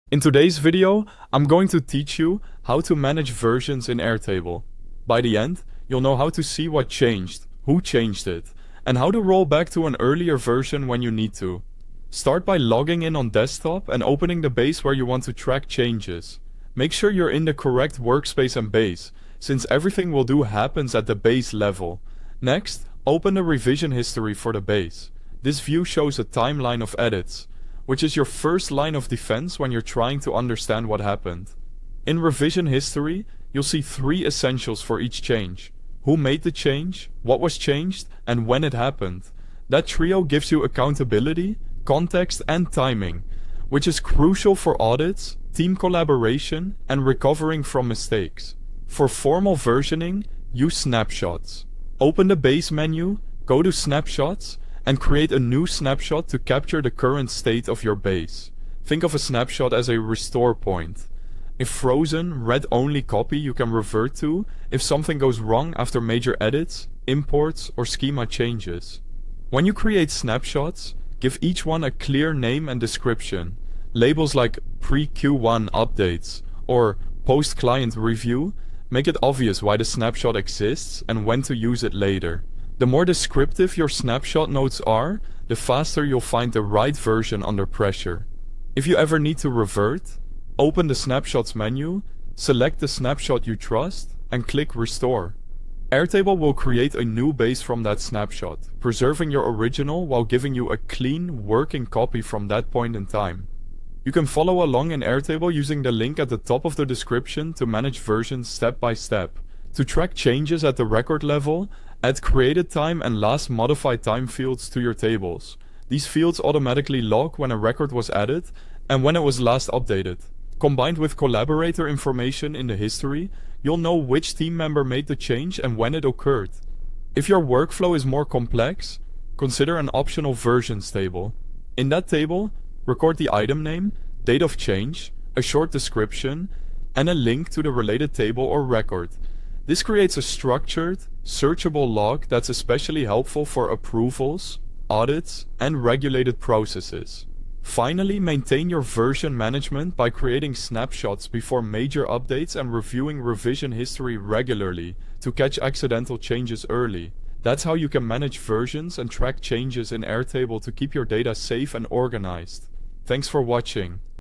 In today's video, I'm going to teach you how to manage versions in Airtable. By the end, you'll know how to see what changed, who changed it, and how to roll back to an earlier version when you need to. Start by logging in on desktop and opening the base where you want to track changes. Make sure you're in the correct workspace and base, since everything we'll do happens at the base level. Next, open the revision history for the base. This view shows a timeline of edits, which is your first line of defense when you're trying to understand what happened. In revision history, you'll see 3 essentials for each change: who made the change, what was changed, and when it happened. That trio gives you accountability, context, and timing, which is crucial for audits, team collaboration, and recovering from mistakes. For formal versioning, use snapshots. Open the base menu, go to snapshots, and create a new snapshot to capture the current state of your base. Think of a snapshot as a restore point. A frozen, read-only copy you can revert to if something goes wrong after major edits, imports, or schema changes. When you create snapshots, give each one a clear name and description. Labels like pre-Q1 updates or post-client review make it obvious why the snapshot exists and when to use it later. The more descriptive your snapshot notes are, the faster you'll find the right version under pressure. If you ever need to revert, open the Snapshots menu, select the snapshot you trust, and click Restore. Airtable will create a new base from that snapshot, preserving your original while giving you a clean, working copy from that point in time. You can follow along in Airtable using the link at the top of the description to manage versions step by step. To track changes at the record level, add created time and last modified time fields to your tables. These fields automatically log when a record was added and when it was last updated. Combined with collaborator information in the history, you'll know which team member made the change and when it occurred. If your workflow is more complex, consider an optional versions table. In that table, record the item name, date of change, a short description, and a link to the related table or record. This creates a structured, searchable log that's especially helpful for approvals, audits, and regulated processes. Finally, maintain your version management by creating snapshots before major updates and reviewing revision history regularly to catch accidental changes early. That's how you can manage versions and track changes in Airtable to keep your data safe and organized. Thanks for watching.